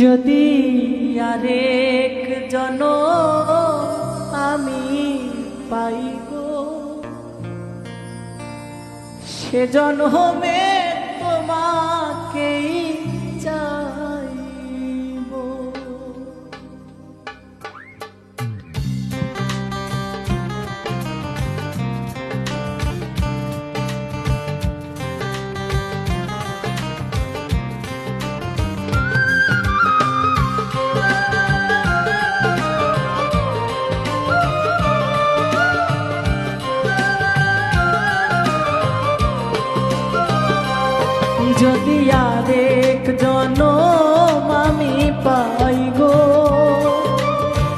যদি আরেক জনম আমি পাইব, সে জনমে তোমাকেই চাইব। যদি আরেক জনম আমি পাই গো,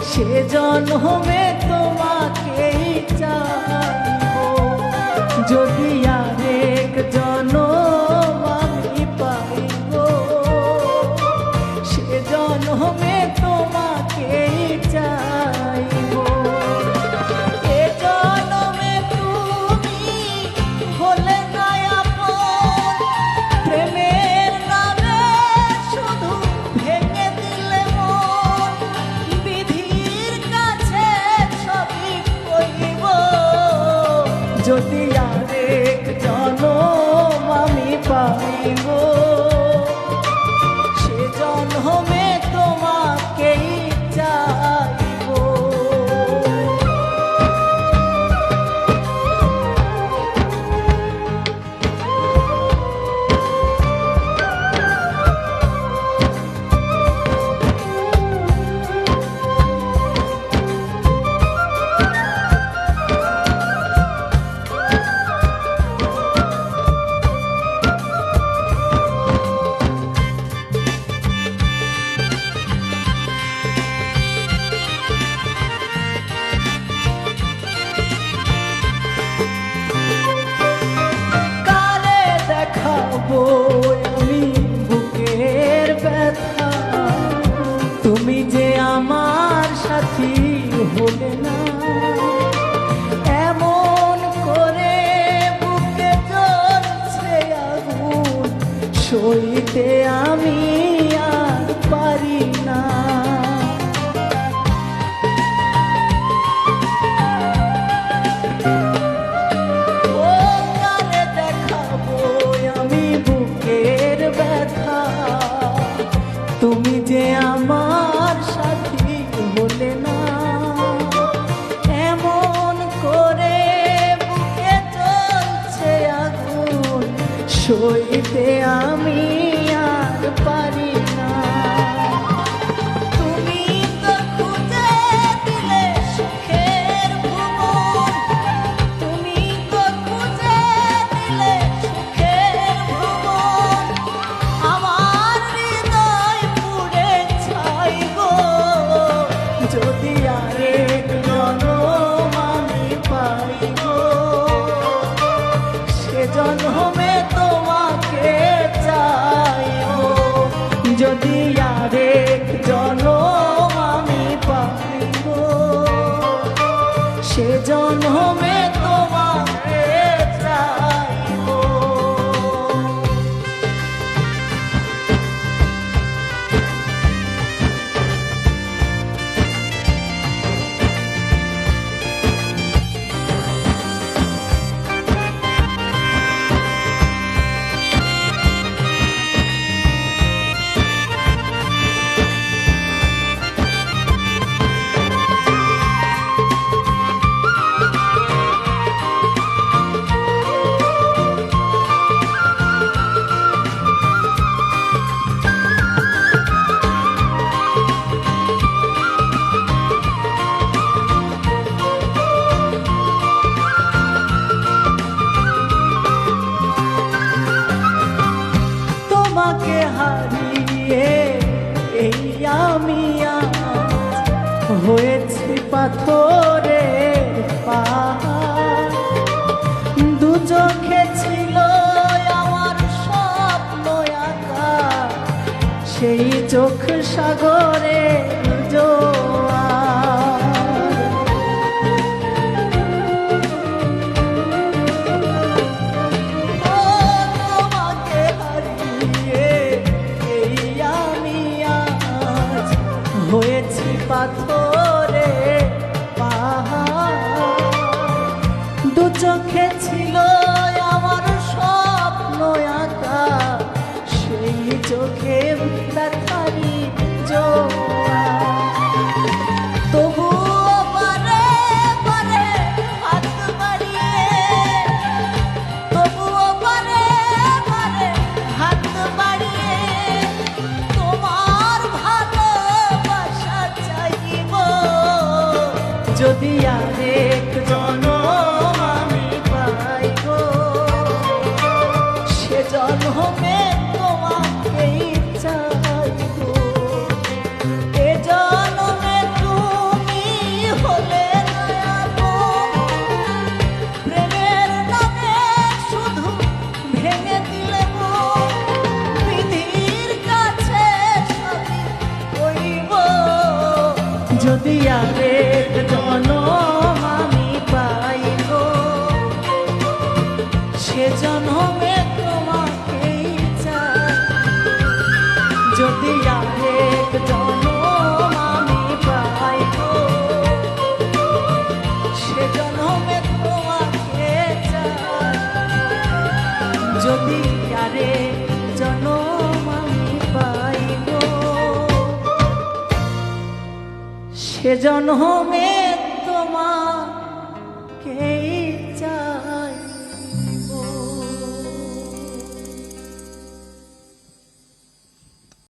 সে জনমে তোমাকেই চাইব। যদি আরেক জনম আমি পাই গো, সে জনমে তোমাকেই চাইব। এ জনমে তুমি হলে প্রেমের নামে শুধু ভেঙে দিলে মন, বিধির কাছে সবই কইব। যদি আরেক জনম আমি পাইব, সে জনমে তোমাকেই চাইব। আমি বুকের ব্যথা, তুমি যে আমার সাথী হলে না। এমন করে বুকে জ্বলছে আগুন, সইতে আমি আর পারি না। তুমি যে আমার সাথী হলে না, এমন করে বুকে জ্বলছে আগুন, সইতে আমি আর পারি না। তুমি তো খুঁজে দিলে সুখের ভুবন, তুমি তো খুঁজে দিলে সুখের ভুবন। আমার যদি আরেক জনম আমি পাইব, সে জনমে তোমাকে চাইব। যদি আরেক জনম আমি পাইব, সে জনমে তোমাকে চাইব। তোমাকে হারিয়ে এই আমি আজ হয়েছি পাথরের পাহাড়। দু চোখে ছিল আমার স্বপ্ন আঁকা, সেই চোখ সাগরে জোয়ার। তোমাকে হারিয়ে এই আমি পাথরে পাহাড়। দু চোখে ছিল আমার স্বপ্ন আঁকা, সেই চোখে ব্যথারি জোয়ার। তবুও বারে বারে হাত বাড়িয়ে, তবুও বারে বারে হাত বাড়িয়ে তোমার ভালোবাসা চাইব। যদি আরেক জনম আমি পাইব, সে জন্মে তোমাকেই চাইব। এ জন্মে তুমি হলে না আপন, প্রেমের নামে শুধু ভেঙে দিলে মন। বিধির কাছে সবই কইব, যদি আরেক জনম আমি পাইব, সে জন্মে তোমাকেই চাই। যদি আরেক জনম আমি পাইব, সে জন্মে তোমাকে চাই। যদি আরেক জনম আমি পাইব, সে জন্মে তোমাকেই